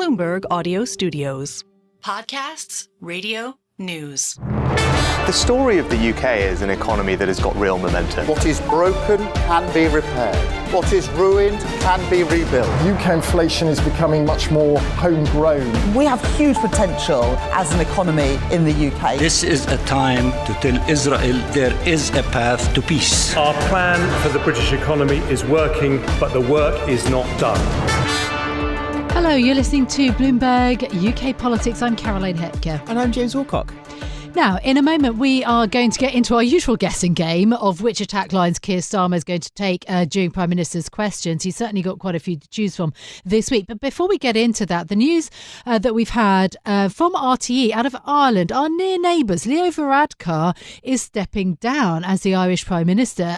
Bloomberg Audio Studios. Podcasts, radio, news. The story of the UK is an economy that has got real momentum. What is broken can be repaired. What is ruined can be rebuilt. UK inflation is becoming much more homegrown. We have huge potential as an economy in the UK. This is a time to tell Israel there is a path to peace. Our plan for the British economy is working, but the work is not done. Hello, you're listening to Bloomberg UK Politics. I'm Caroline Hepker. And I'm James Woolcock. Now, in a moment, we are going to get into our usual guessing game of which attack lines Keir Starmer is going to take during Prime Minister's questions. He's certainly got quite a few to choose from this week. But before we get into that, the news that we've had from RTE out of Ireland, our near neighbours, Leo Varadkar is stepping down as the Irish Prime Minister.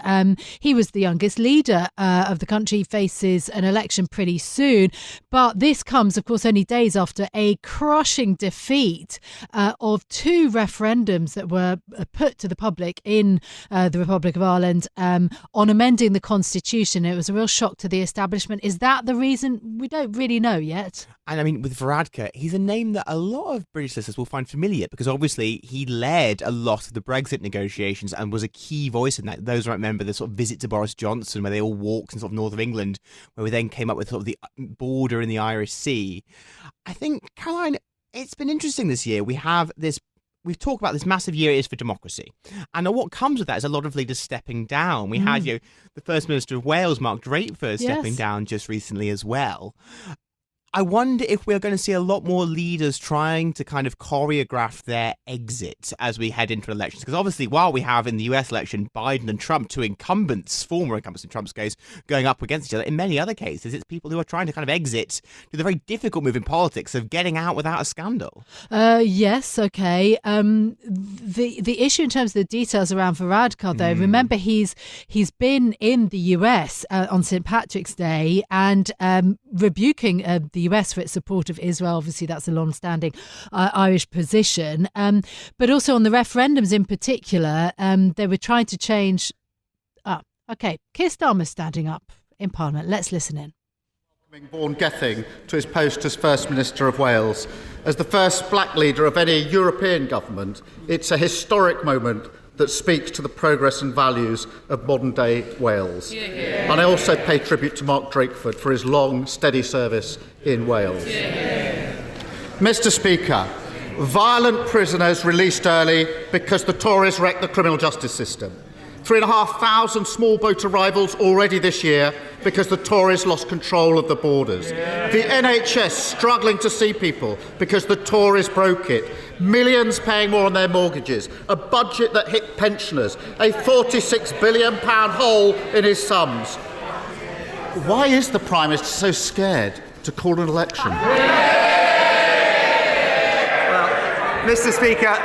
He was the youngest leader of the country, faces an election pretty soon. But this comes, of course, only days after a crushing defeat of two referendums that were put to the public in the Republic of Ireland on amending the constitution. It was a real shock to the establishment. Is that the reason? We don't really know yet. And I mean, with Varadkar, he's a name that a lot of British listeners will find familiar because obviously he led a lot of the Brexit negotiations and was a key voice in that. Those who remember the sort of visit to Boris Johnson where they all walked in sort of north of England, where we then came up with sort of the border in the Irish Sea. I think, Caroline, it's been interesting this year. We've talked about this massive year it is for democracy. And what comes with that is a lot of leaders stepping down. We had the First Minister of Wales, Mark Drakeford, stepping down just recently as well. I wonder if we're going to see a lot more leaders trying to kind of choreograph their exit as we head into elections. Because obviously, while we have in the US election Biden and Trump, two incumbents, former incumbents in Trump's case, going up against each other, in many other cases, it's people who are trying to kind of exit to the very difficult move in politics of getting out without a scandal. Yes, okay. The issue in terms of the details around Varadkar, though, remember he's been in the US on St. Patrick's Day and rebuking the US for its support of Israel. Obviously, that's a long-standing Irish position. But also on the referendums in particular, they were trying to change. OK, Keir Starmer standing up in Parliament. Let's listen in. Vaughan Gething to his post as First Minister of Wales. As the first black leader of any European government, it's a historic moment that speaks to the progress and values of modern-day Wales. Yeah. And I also pay tribute to Mark Drakeford for his long, steady service in Wales. Yeah. Mr. Speaker, violent prisoners released early because the Tories wrecked the criminal justice system. 3,500 small boat arrivals already this year because the Tories lost control of the borders. Yeah. The NHS struggling to see people because the Tories broke it. Millions paying more on their mortgages. A budget that hit pensioners. A £46 billion hole in his sums. Why is the Prime Minister so scared to call an election? Well, Mr. Speaker,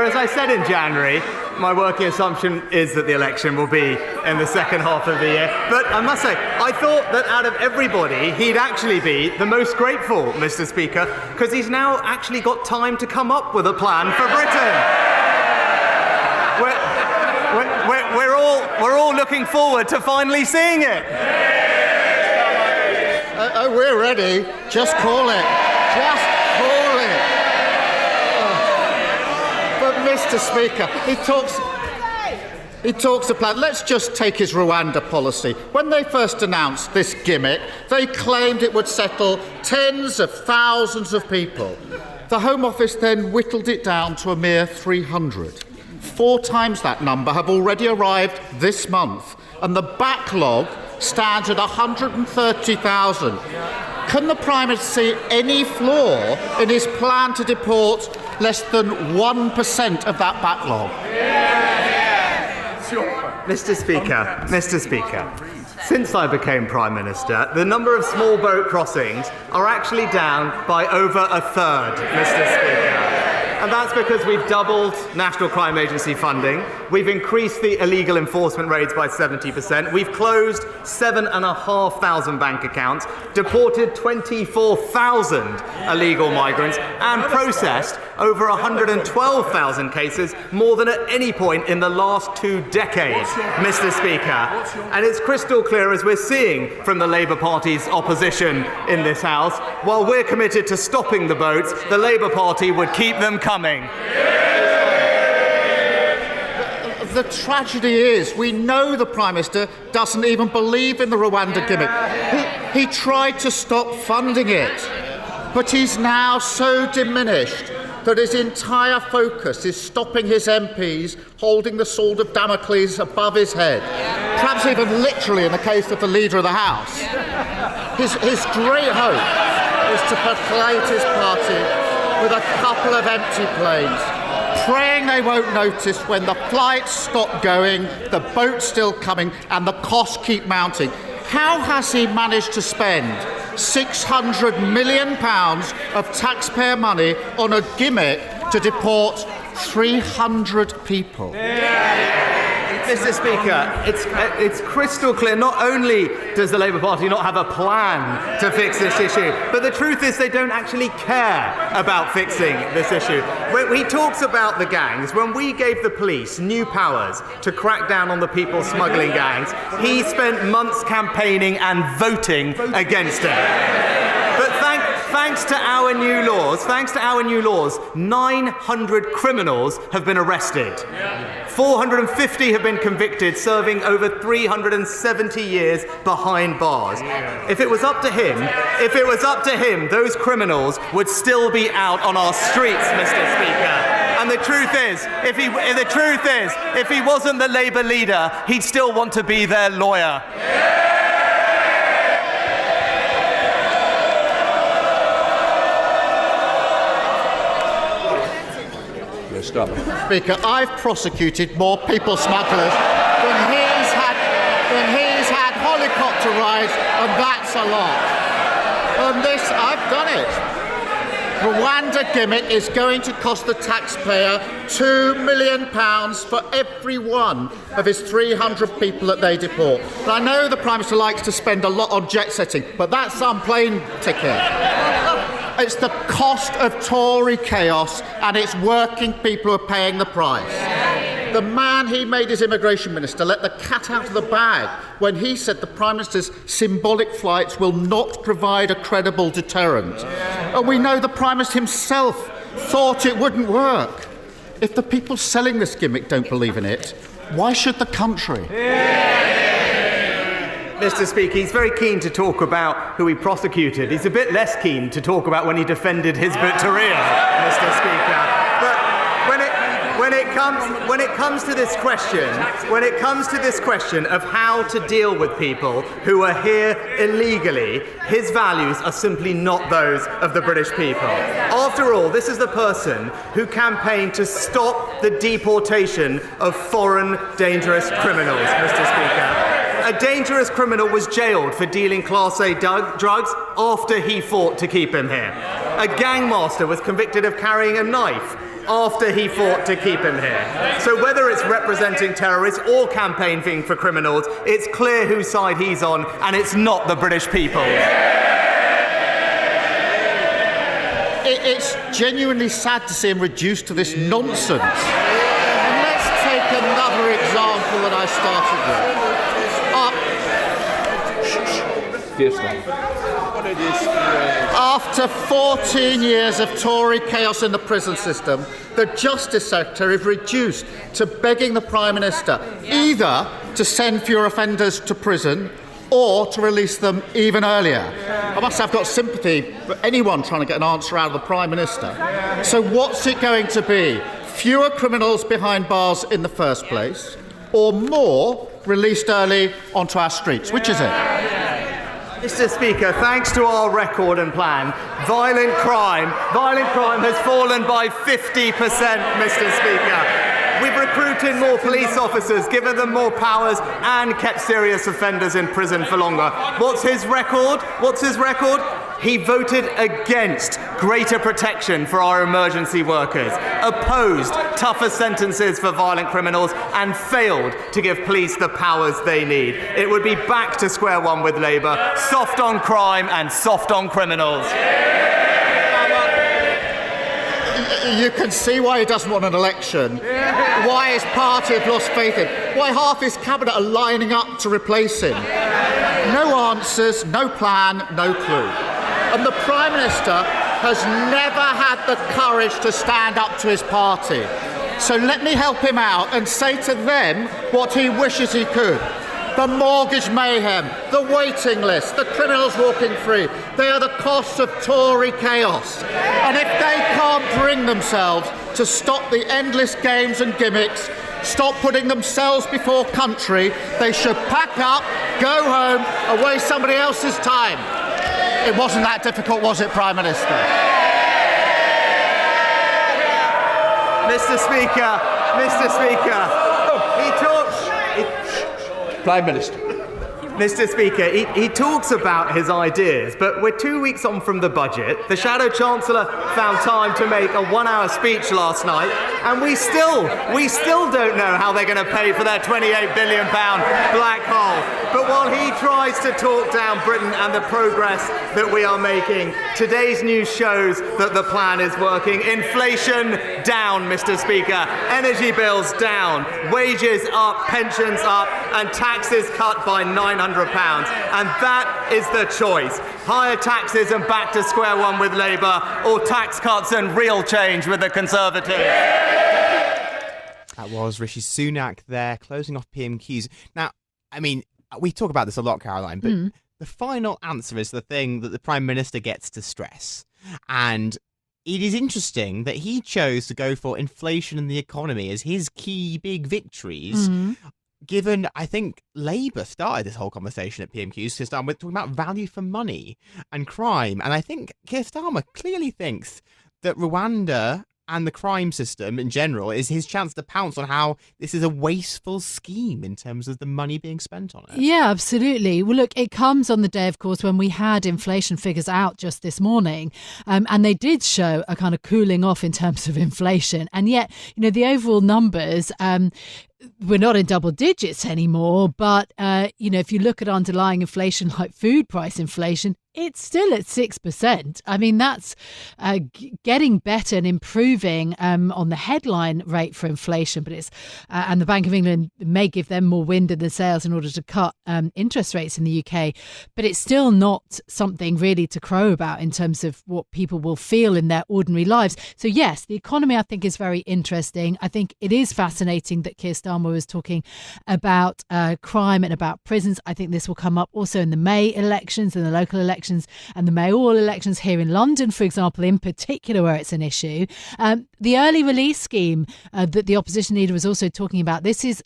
as I said in January, my working assumption is that the election will be in the second half of the year. But I must say, I thought that out of everybody, he'd actually be the most grateful, Mr. Speaker, because he's now actually got time to come up with a plan for Britain. We're all looking forward to finally seeing it. We're ready. Just call it. Just call it. But Mr. Speaker, he talks a plan. Let's just take his Rwanda policy. When they first announced this gimmick, they claimed it would settle tens of thousands of people. The Home Office then whittled it down to a mere 300. 4 times that number have already arrived this month, and the backlog stands at 130,000. Can the Prime Minister see any flaw in his plan to deport less than 1% of that backlog? Mr. Speaker, since I became Prime Minister, the number of small boat crossings are actually down by over a third, Mr. Speaker. And that's because we've doubled National Crime Agency funding, we've increased the illegal enforcement raids by 70%, we've closed 7,500 bank accounts, deported 24,000 illegal migrants, and processed over 112,000 cases, more than at any point in the last 2 decades, Mr. Speaker. And it's crystal clear, as we're seeing from the Labour Party's opposition in this House, while we're committed to stopping the boats, the Labour Party would keep them coming. The tragedy is, we know the Prime Minister doesn't even believe in the Rwanda gimmick. He tried to stop funding it, but he's now so diminished that his entire focus is stopping his MPs holding the sword of Damocles above his head, perhaps even literally in the case of the Leader of the House. His great hope is to percolate his party with a couple of empty planes, praying they won't notice when the flights stop going, the boat's still coming, and the costs keep mounting. How has he managed to spend £600 million of taxpayer money on a gimmick to deport 300 people? Mr. Speaker, it's crystal clear. Not only does the Labour Party not have a plan to fix this issue, but the truth is they don't actually care about fixing this issue. When he talks about the gangs, when we gave the police new powers to crack down on the people smuggling gangs, he spent months campaigning and voting against it. But thanks to our new laws, 900 criminals have been arrested. 450 have been convicted, serving over 370 years behind bars. If it was up to him, those criminals would still be out on our streets, Mr. Speaker. And the truth is, if he wasn't the Labour leader, he'd still want to be their lawyer. Speaker, I've prosecuted more people smugglers than he's had helicopter rides, and that's a lot. And this, I've done it. Rwanda gimmick is going to cost the taxpayer £2 million for every one of his 300 people that they deport. And I know the Prime Minister likes to spend a lot on jet setting, but that's some plane ticket. It's the cost of Tory chaos, and it's working people who are paying the price. The man he made his immigration minister let the cat out of the bag when he said the Prime Minister's symbolic flights will not provide a credible deterrent. And we know the Prime Minister himself thought it wouldn't work. If the people selling this gimmick don't believe in it, why should the country? Mr. Speaker, he's very keen to talk about who he prosecuted. He's a bit less keen to talk about when he defended Hizbut Tahrir, Mr. Speaker. But when it comes to this question of how to deal with people who are here illegally, his values are simply not those of the British people. After all, this is the person who campaigned to stop the deportation of foreign dangerous criminals, Mr. Speaker. A dangerous criminal was jailed for dealing Class A drugs after he fought to keep him here. A gangmaster was convicted of carrying a knife after he fought to keep him here. So whether it's representing terrorists or campaigning for criminals, it's clear whose side he's on, and it's not the British people. It's genuinely sad to see him reduced to this nonsense. And let's take another example that I started with. After 14 years of Tory chaos in the prison system, the Justice Secretary is reduced to begging the Prime Minister either to send fewer offenders to prison or to release them even earlier. I must have got sympathy for anyone trying to get an answer out of the Prime Minister. So what's it going to be? Fewer criminals behind bars in the first place, or more released early onto our streets? Which is it? Mr. Speaker, thanks to our record and plan, violent crime has fallen by 50%, Mr. Speaker. We've recruited more police officers, given them more powers, and kept serious offenders in prison for longer. What's his record? He voted against greater protection for our emergency workers, opposed tougher sentences for violent criminals, and failed to give police the powers they need. It would be back to square one with Labour, soft on crime and soft on criminals. You can see why he doesn't want an election, why his party have lost faith in, why half his cabinet are lining up to replace him. No answers, no plan, no clue. And the Prime Minister has never had the courage to stand up to his party. So let me help him out and say to them what he wishes he could. The mortgage mayhem, the waiting list, the criminals walking free, they are the costs of Tory chaos. And if they can't bring themselves to stop the endless games and gimmicks, stop putting themselves before country, they should pack up, go home and waste somebody else's time. It wasn't that difficult, was it, Prime Minister? Mr. Speaker, he talks... Prime Minister. Mr. Speaker, he talks about his ideas, but we're 2 weeks on from the budget. The Shadow Chancellor found time to make a 1-hour speech last night, and we still don't know how they're going to pay for their £28 billion black hole. But while he tries to talk down Britain and the progress that we are making, today's news shows that the plan is working. Inflation down, Mr. Speaker. Energy bills down. Wages up, pensions up, and taxes cut by £900. And that is the choice. Higher taxes and back to square one with Labour, or tax cuts and real change with the Conservatives. That was Rishi Sunak there, closing off PMQs. Now, I mean, we talk about this a lot, Caroline, but the final answer is the thing that the Prime Minister gets to stress. And it is interesting that he chose to go for inflation and the economy as his key big victories. Given, I think, Labour started this whole conversation at PMQs to start with talking about value for money and crime. And I think Keir Starmer clearly thinks that Rwanda and the crime system in general is his chance to pounce on how this is a wasteful scheme in terms of the money being spent on it. Yeah, absolutely. Well, look, it comes on the day, of course, when we had inflation figures out just this morning, and they did show a kind of cooling off in terms of inflation. And yet, you know, the overall numbers, we're not in double digits anymore, but, you know, if you look at underlying inflation like food price inflation, it's still at 6%. I mean, that's getting better and improving on the headline rate for inflation, but it's and the Bank of England may give them more wind in the sails in order to cut interest rates in the UK, but it's still not something really to crow about in terms of what people will feel in their ordinary lives. So yes, the economy I think is very interesting. I think it is fascinating that Keir Starmer was talking about crime and about prisons. I think this will come up also in the May elections and the local elections and the mayoral elections here in London, for example, in particular, where it's an issue. The early release scheme that the opposition leader was also talking about, this is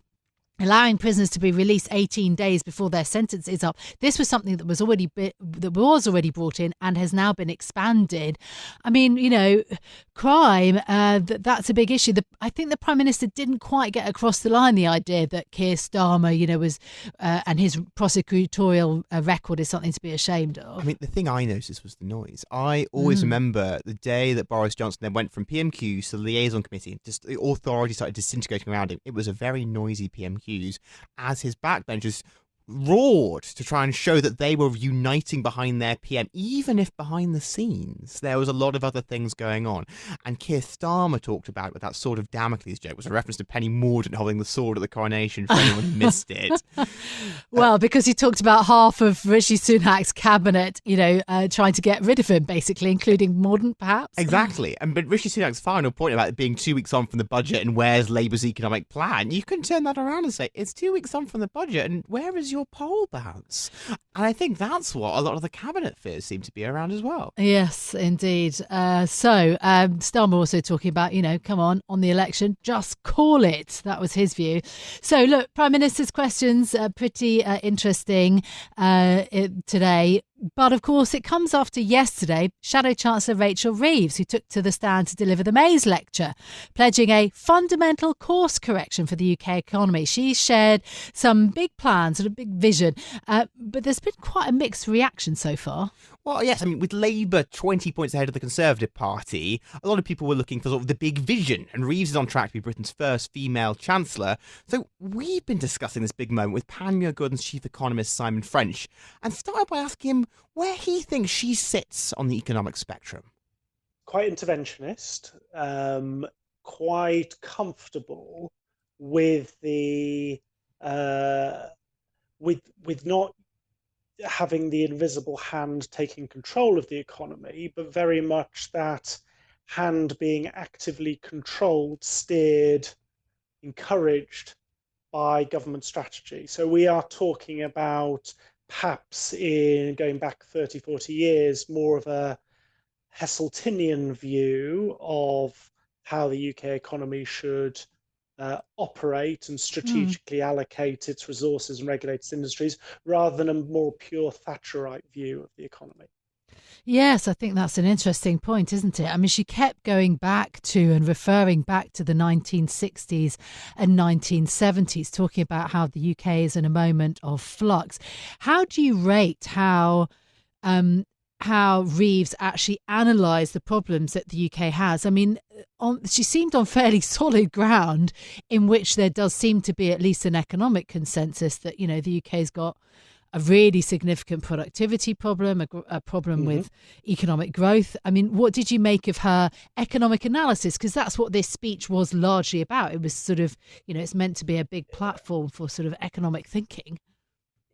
allowing prisoners to be released 18 days before their sentence is up. This was something that was already brought in and has now been expanded. I mean, you know, crime, that's a big issue. I think the Prime Minister didn't quite get across the line the idea that Keir Starmer, you know, was and his prosecutorial record is something to be ashamed of. I mean, the thing I noticed was the noise. I always remember the day that Boris Johnson then went from PMQs to the liaison committee, just the authority started disintegrating around him. It was a very noisy PMQ as his backbenchers roared to try and show that they were uniting behind their PM, even if behind the scenes there was a lot of other things going on. And Keir Starmer talked about it with that sword of Damocles joke, was a reference to Penny Mordaunt holding the sword at the coronation for anyone who missed it. Well, because he talked about half of Rishi Sunak's cabinet, you know, trying to get rid of him, basically, including Mordaunt, perhaps. Exactly. But Rishi Sunak's final point about it being 2 weeks on from the budget and where's Labour's economic plan, you can turn that around and say, it's 2 weeks on from the budget and where is your poll bounce? And I think that's what a lot of the cabinet fears seem to be around as well. Yes, indeed. Starmer also talking about, you know, come on the election, just call it. That was his view. So look, Prime Minister's questions are pretty interesting today. But of course, it comes after yesterday, Shadow Chancellor Rachel Reeves, who took to the stand to deliver the Mais lecture, pledging a fundamental course correction for the UK economy. She shared some big plans and a big vision, but there's been quite a mixed reaction so far. Well, yes, I mean, with Labour 20 points ahead of the Conservative Party, a lot of people were looking for sort of the big vision, and Reeves is on track to be Britain's first female Chancellor. So we've been discussing this big moment with Panmure Gordon's chief economist Simon French, and started by asking him where he thinks she sits on the economic spectrum. Quite interventionist, quite comfortable with the with not having the invisible hand taking control of the economy, but very much that hand being actively controlled, steered, encouraged by government strategy. So we are talking about, perhaps in going back 30, 40 years, more of a Heseltinian view of how the UK economy should operate and strategically allocate its resources and regulate its industries, rather than a more pure Thatcherite view of the economy. Yes, I think that's an interesting point, isn't it? I mean, she kept going back to and referring back to the 1960s and 1970s, talking about how the UK is in a moment of flux. How do you rate how Reeves actually analysed the problems that the UK has? I mean, she seemed on fairly solid ground, in which there does seem to be at least an economic consensus that, you know, the UK's got a really significant productivity problem, a problem with economic growth. I mean, what did you make of her economic analysis? Because that's what this speech was largely about. It was sort of, you know, it's meant to be a big platform for sort of economic thinking.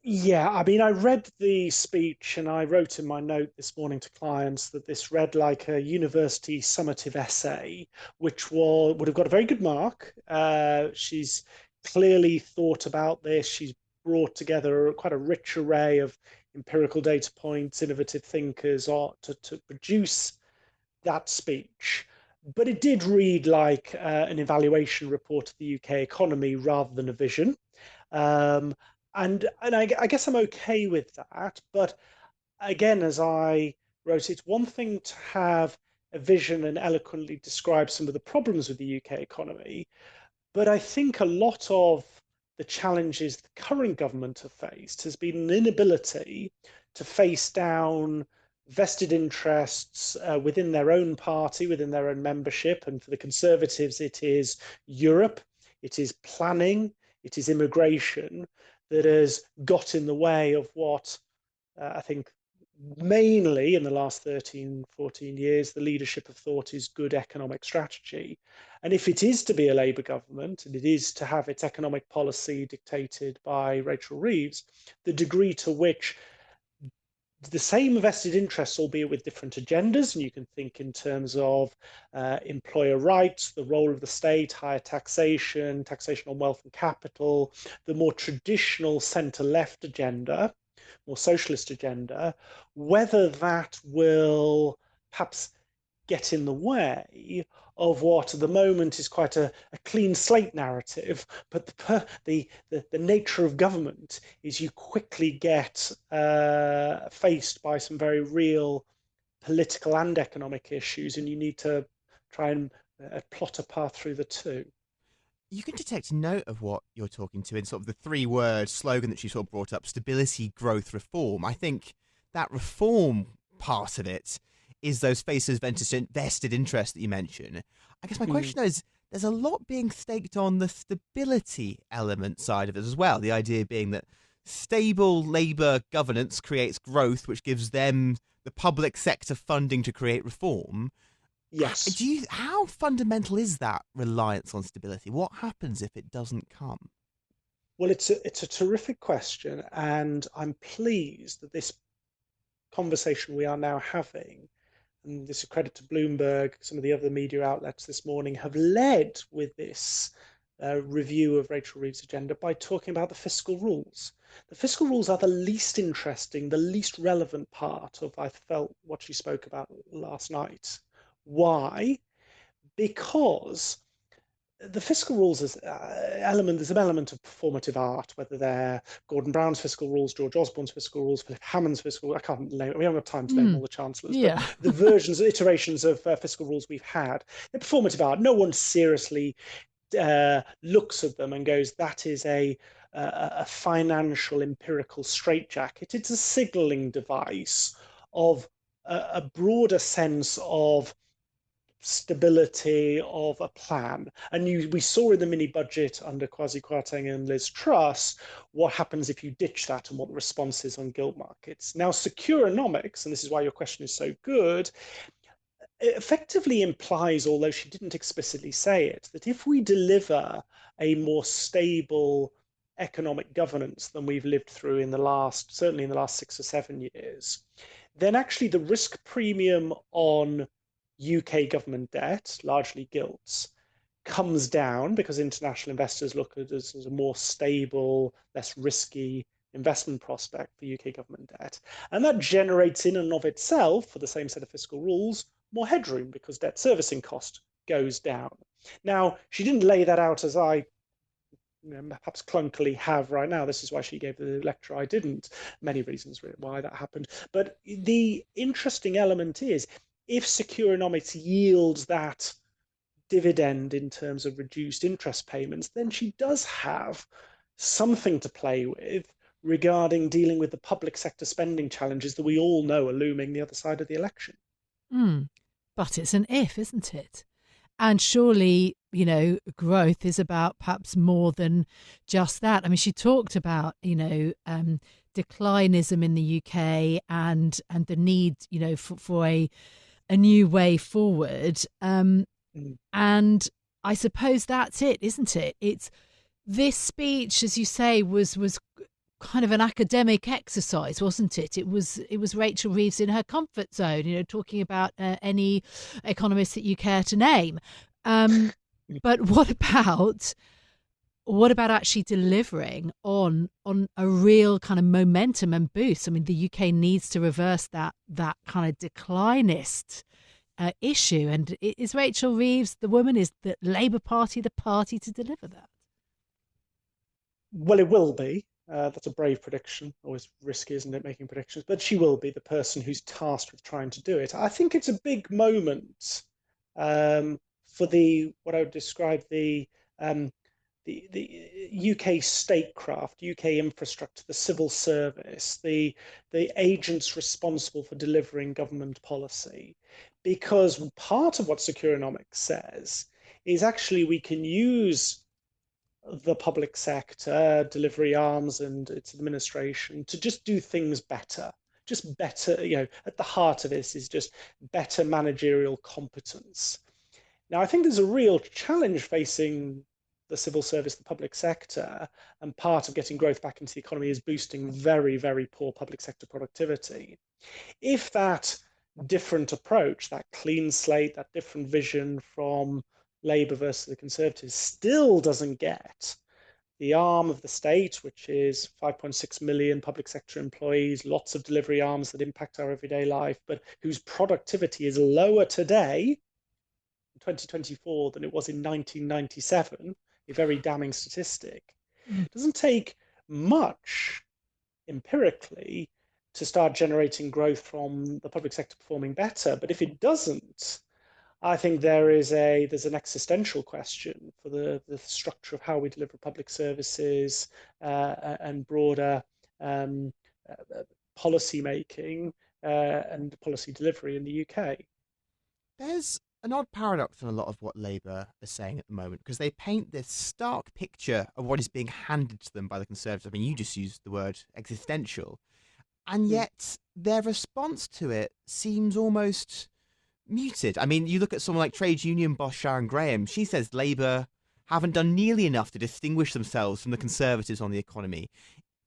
Yeah, I mean, I read the speech and I wrote in my note this morning to clients that this read like a university summative essay, which would have got a very good mark. She's clearly thought about this. She's brought together quite a rich array of empirical data points, innovative thinkers to produce that speech. But it did read like an evaluation report of the UK economy rather than a vision. And I guess I'm okay with that. But again, as I wrote, it's one thing to have a vision and eloquently describe some of the problems with the UK economy. But I think a lot of the challenges the current government have faced has been an inability to face down vested interests within their own party, within their own membership. And for the Conservatives, it is Europe, it is planning, it is immigration that has got in the way of what I think mainly in the last 13, 14 years, the leadership have thought is good economic strategy. And if it is to be a Labour government, and it is to have its economic policy dictated by Rachel Reeves, the degree to which the same vested interests, albeit with different agendas, and you can think in terms of employer rights, the role of the state, higher taxation, taxation on wealth and capital, the more traditional centre-left agenda, more socialist agenda, whether that will perhaps get in the way of what at the moment is quite a clean slate narrative, but the nature of government is you quickly get faced by some very real political and economic issues, and you need to try and plot a path through the two. You can detect note of what you're talking to in sort of the three-word slogan that you sort of brought up: stability, growth, reform. I think that reform part of it is those faces vested interest that you mentioned. I guess my question though is, there's a lot being staked on the stability element side of it as well. The idea being that stable Labour governance creates growth, which gives them the public sector funding to create reform. Yes. How fundamental is that reliance on stability? What happens if it doesn't come? Well, it's a terrific question, and I'm pleased that this conversation we are now having, and this is a credit to Bloomberg, some of the other media outlets this morning, have led with this review of Rachel Reeves' agenda by talking about the fiscal rules. The fiscal rules are the least interesting, the least relevant part of, I felt, what she spoke about last night. Why? Because the fiscal rules is there's an element of performative art, whether they're Gordon Brown's fiscal rules, George Osborne's fiscal rules, Philip Hammond's fiscal. I can't name. We haven't got time to name all the chancellors, Yeah. but the versions, iterations of fiscal rules we've had, they're performative art. No one seriously looks at them and goes, that is a financial empirical straitjacket. It's a signaling device of a broader sense of stability of a plan. And we saw in the mini budget under Kwasi Kwarteng and Liz Truss what happens if you ditch that and what the response is on gilt markets. Now, Securonomics, and this is why your question is so good, it effectively implies, although she didn't explicitly say it, that if we deliver a more stable economic governance than we've lived through certainly in the last 6 or 7 years, then actually the risk premium on UK government debt, largely gilts, comes down because international investors look at it as a more stable, less risky investment prospect for UK government debt. And that generates in and of itself, for the same set of fiscal rules, more headroom because debt servicing cost goes down. Now, she didn't lay that out as I perhaps clunkily have right now. This is why she gave the lecture I didn't. Many reasons why that happened. But the interesting element is, if Securonomics yields that dividend in terms of reduced interest payments, then she does have something to play with regarding dealing with the public sector spending challenges that we all know are looming the other side of the election. But it's an if, isn't it? And surely, growth is about perhaps more than just that. I mean, she talked about, declinism in the UK and the need, for a new way forward. And I suppose that's it, isn't it? It's this speech, as you say, was kind of an academic exercise, wasn't it? It was Rachel Reeves in her comfort zone, talking about any economist that you care to name. But what about actually delivering on a real kind of momentum and boost? I mean, the UK needs to reverse that kind of declinist issue. And is Rachel Reeves the woman? Is the Labour Party the party to deliver that? Well, it will be. That's a brave prediction. Always risky, isn't it, making predictions? But she will be the person who's tasked with trying to do it. I think it's a big moment for what I would describe the UK statecraft, UK infrastructure, the civil service, the agents responsible for delivering government policy. Because part of what Securonomics says is actually we can use the public sector, delivery arms and its administration to just do things better. Just better, at the heart of this is just better managerial competence. Now, I think there's a real challenge facing the civil service, the public sector, and part of getting growth back into the economy is boosting very, very poor public sector productivity. If that different approach, that clean slate, that different vision from Labour versus the Conservatives still doesn't get the arm of the state, which is 5.6 million public sector employees, lots of delivery arms that impact our everyday life, but whose productivity is lower today in 2024 than it was in 1997, a very damning statistic. It doesn't take much empirically to start generating growth from the public sector performing better. But if it doesn't, I think there's an existential question for the structure of how we deliver public services and broader policy making and policy delivery in the UK. There's an odd paradox in a lot of what Labour is saying at the moment, because they paint this stark picture of what is being handed to them by the Conservatives. I mean, you just used the word existential. And yet their response to it seems almost muted. I mean, you look at someone like trade union boss Sharon Graham. She says Labour haven't done nearly enough to distinguish themselves from the Conservatives on the economy.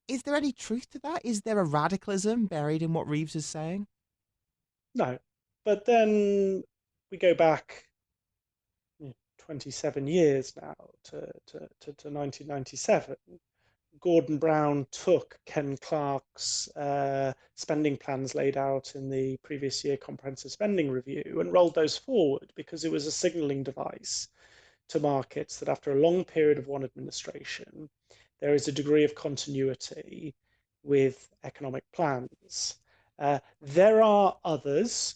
Is there any truth to that? Is there a radicalism buried in what Reeves is saying? No. But then we go back 27 years now to 1997. Gordon Brown took Ken Clarke's spending plans laid out in the previous year comprehensive spending review and rolled those forward because it was a signalling device to markets that after a long period of one administration, there is a degree of continuity with economic plans. There are others,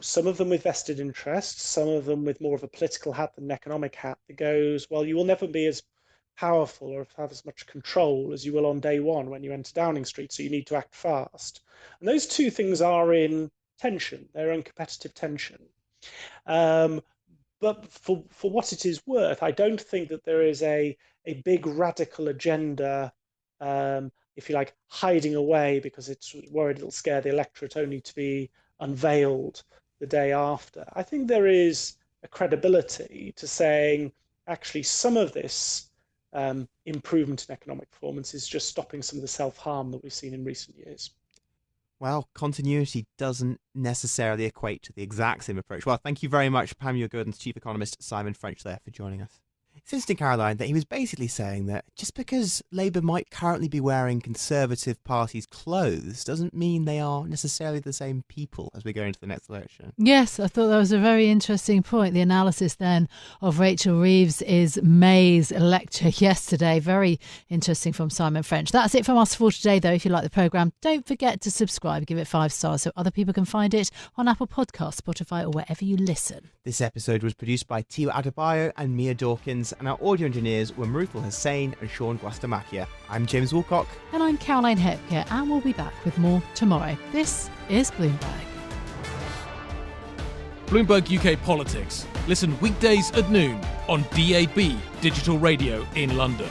some of them with vested interests, some of them with more of a political hat than an economic hat, that goes, well, you will never be as powerful or have as much control as you will on day one when you enter Downing Street, so you need to act fast. And those two things are in tension. They're in competitive tension. But for what it is worth, I don't think that there is a big radical agenda, if you like, hiding away because it's worried it'll scare the electorate, only to be unveiled the day after. I think there is a credibility to saying, actually, some of this improvement in economic performance is just stopping some of the self-harm that we've seen in recent years. Well, continuity doesn't necessarily equate to the exact same approach. Well, thank you very much, Panmure Gordon's chief economist, Simon French, there for joining us. It's interesting, Caroline, that he was basically saying that just because Labour might currently be wearing Conservative Party's clothes doesn't mean they are necessarily the same people as we go into the next election. Yes, I thought that was a very interesting point. The analysis then of Rachel Reeves' Mais lecture yesterday. Very interesting from Simon French. That's it from us for today, though. If you like the programme, don't forget to subscribe. Give it 5 stars so other people can find it on Apple Podcasts, Spotify or wherever you listen. This episode was produced by Tiwa Adebayo and Mia Dawkins, and our audio engineers were Maruthal Hussain and Sean Guastamakia. I'm James Woolcock. And I'm Caroline Hepker, and we'll be back with more tomorrow. This is Bloomberg. Bloomberg UK Politics. Listen weekdays at noon on DAB Digital Radio in London.